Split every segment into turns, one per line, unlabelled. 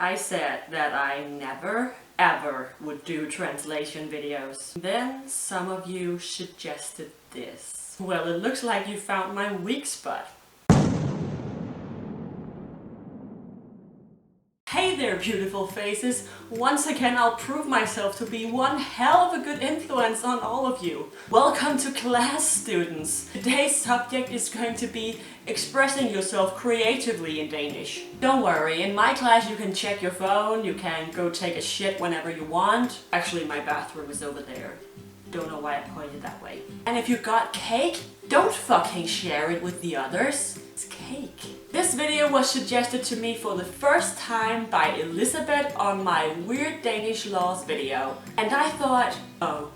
I said that I never ever would do translation videos. Then some of you suggested this. Well, it looks like you found my weak spot. Hey there, beautiful faces! Once again, I'll prove myself to be one hell of a good influence on all of you. Welcome to class, students! Today's subject is going to be expressing yourself creatively in Danish. Don't worry, in my class you can check your phone, you can go take a shit whenever you want. Actually, my bathroom is over there. Don't know why I pointed that way. And if you got cake, don't fucking share it with the others. It's cake. This video was suggested to me for the first time by Elizabeth on my Weird Danish Laws video. And I thought, oh,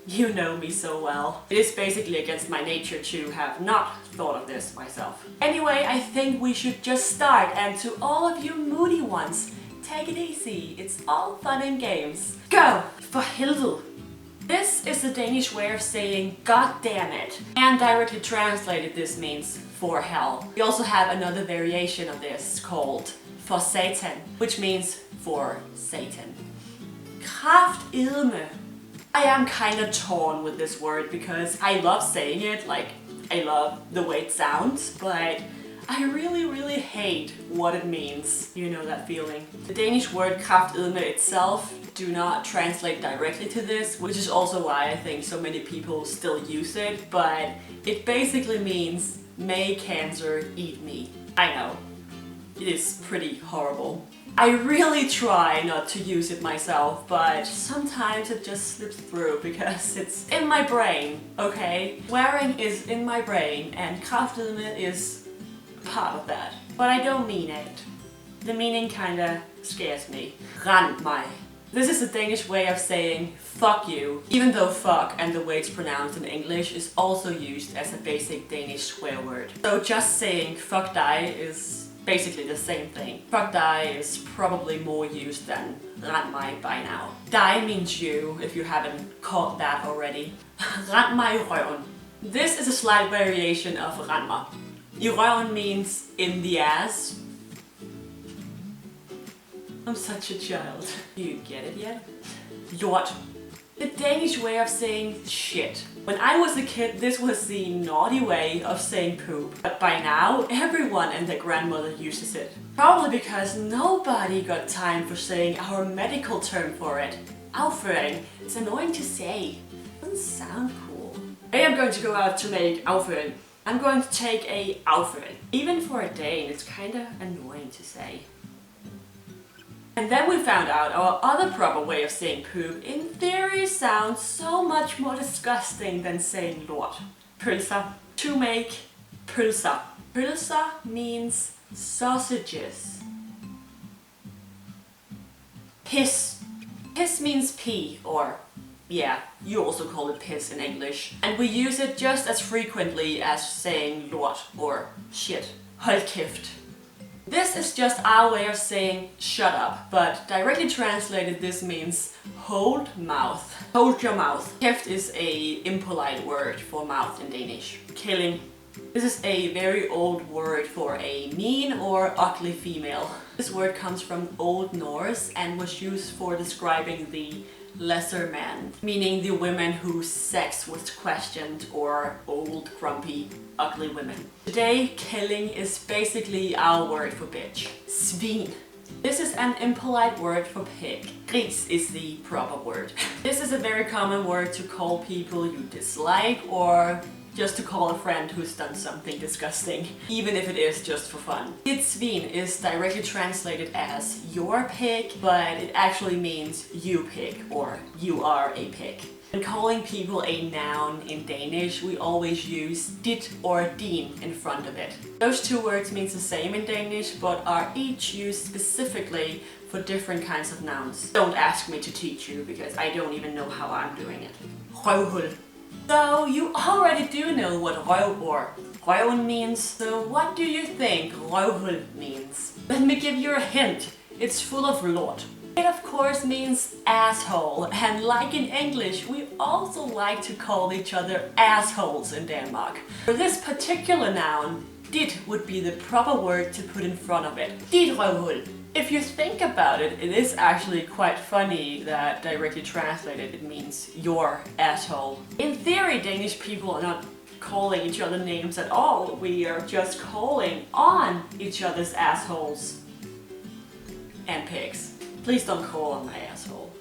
you know me so well. It is basically against my nature to have not thought of this myself. Anyway, I think we should just start, and to all of you moody ones, take it easy. It's all fun and games. Go! For helvede! This is the Danish way of saying God damn it. And directly translated, this means for hell. We also have another variation of this called for Satan, which means for Satan. Kraftedme. I am kind of torn with this word because I love saying it, like I love the way it sounds, but I really hate what it means. You know that feeling. The Danish word kraftedme itself do not translate directly to this, which is also why I think so many people still use it, but it basically means may cancer eat me. I know, it is pretty horrible. I really try not to use it myself, but sometimes it just slips through because it's in my brain, okay? Swearing is in my brain and kraftedme is part of that. But I don't mean it. The meaning kinda scares me. Rand mig. This is the Danish way of saying fuck you, even though fuck and the way it's pronounced in English is also used as a basic Danish swear word. So just saying fuck dig is basically the same thing. Fuck dig is probably more used than rand mig by now. Dig means you, if you haven't caught that already. Rand mig i røven. This is a slight variation of rand mig. I røven means in the ass. I'm such a child. Do you get it yet? Lort. The Danish way of saying shit. When I was a kid, this was the naughty way of saying poop. But by now, everyone and their grandmother uses it. Probably because nobody got time for saying our medical term for it. Afføring. It's annoying to say. It doesn't sound cool. I am going to go out to make afføring. I'm going to take a afføring. Even for a Dane, it's kinda annoying to say. And then we found out our other proper way of saying poop in theory sounds so much more disgusting than saying lort. Pølser. To make pølser. Pølser means sausages. Piss. Piss means pee, or yeah, you also call it piss in English. And we use it just as frequently as saying lort or shit. Hold kæft. This is just our way of saying shut up, but directly translated this means hold mouth. Hold your mouth. Kæft is a impolite word for mouth in Danish. Killing. This is a very old word for a mean or ugly female. This word comes from Old Norse and was used for describing the lesser men, meaning the women whose sex was questioned, or old, grumpy, ugly women. Today, killing is basically our word for bitch. Svin. This is an impolite word for pig. Gris is the proper word. This is a very common word to call people you dislike, or just to call a friend who's done something disgusting, even if it is just for fun. Dit svin is directly translated as your pig, but it actually means you pig, or you are a pig. When calling people a noun in Danish, we always use dit or din in front of it. Those two words mean the same in Danish, but are each used specifically for different kinds of nouns. Don't ask me to teach you, because I don't even know how I'm doing it. Røvhul. So you already do know what røv or røven means, so what do you think røvhul means? Let me give you a hint. It's full of lort. It of course means asshole, and like in English, we also like to call each other assholes in Denmark. For this particular noun, dit would be the proper word to put in front of it. Dit røvhul. If you think about it, it is actually quite funny that directly translated it means your asshole. In theory, Danish people are not calling each other names at all. We are just calling on each other's assholes and pigs. Please don't call on my asshole.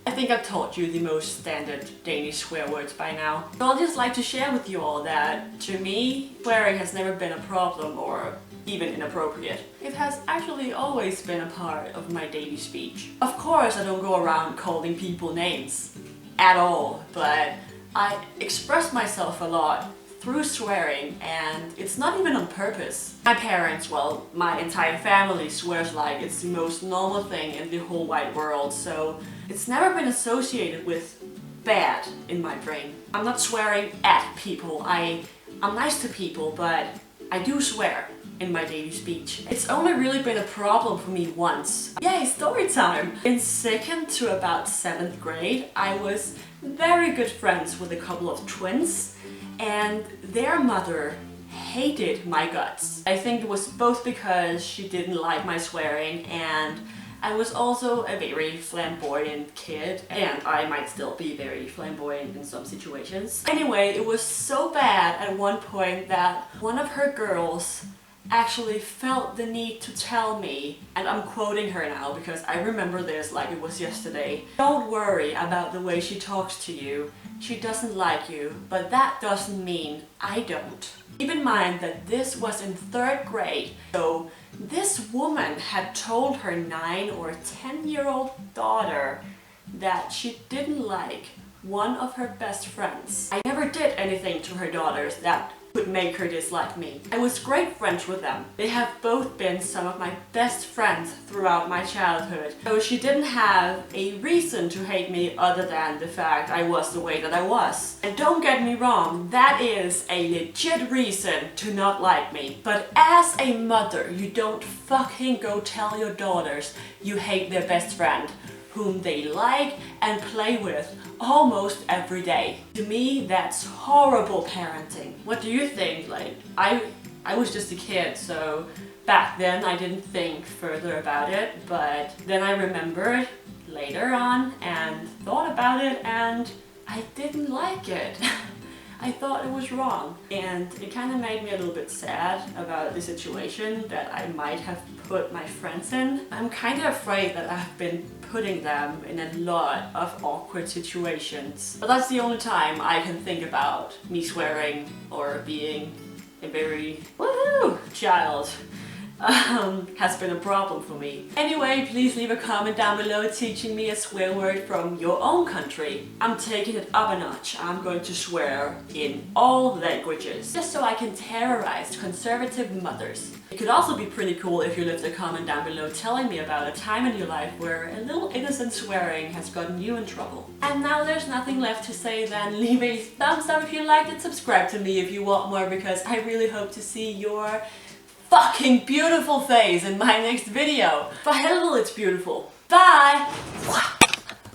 I think I've taught you the most standard Danish swear words by now. So I'll just like to share with you all that, to me, swearing has never been a problem or even inappropriate. It has actually always been a part of my daily speech. Of course, I don't go around calling people names at all, but I express myself a lot through swearing, and it's not even on purpose. My parents, well, my entire family swears like it's the most normal thing in the whole wide world, so it's never been associated with bad in my brain. I'm not swearing at people. I'm nice to people, but I do swear in my daily speech. It's only really been a problem for me once. Yay, story time! In 2nd to about 7th grade, I was very good friends with a couple of twins, and their mother hated my guts. I think it was both because she didn't like my swearing, and I was also a very flamboyant kid, and I might still be very flamboyant in some situations. Anyway, it was so bad at one point that one of her girls actually felt the need to tell me, and I'm quoting her now because I remember this like it was yesterday, "Don't worry about the way she talks to you. She doesn't like you, but that doesn't mean I don't." Keep in mind that this was in 3rd grade, so this woman had told her 9 or 10-year-old daughter that she didn't like one of her best friends. I never did anything to her daughters that would make her dislike me. I was great friends with them. They have both been some of my best friends throughout my childhood. So she didn't have a reason to hate me other than the fact I was the way that I was. And don't get me wrong, that is a legit reason to not like me. But as a mother, you don't fucking go tell your daughters you hate their best friend, whom they like and play with almost every day. To me, that's horrible parenting. What do you think? Like, I was just a kid, so back then I didn't think further about it, but then I remembered later on and thought about it, and I didn't like it. I thought it was wrong, and it kind of made me a little bit sad about the situation that I might have put my friends in. I'm kind of afraid that I've been putting them in a lot of awkward situations. But that's the only time I can think about me swearing or being a very woohoo child. Has been a problem for me. Anyway, please leave a comment down below teaching me a swear word from your own country. I'm taking it up a notch. I'm going to swear in all languages, just so I can terrorize conservative mothers. It could also be pretty cool if you left a comment down below telling me about a time in your life where a little innocent swearing has gotten you in trouble. And now there's nothing left to say than leave a thumbs up if you liked it, subscribe to me if you want more, because I really hope to see your fucking beautiful face in my next video. For hell, it's beautiful. Bye!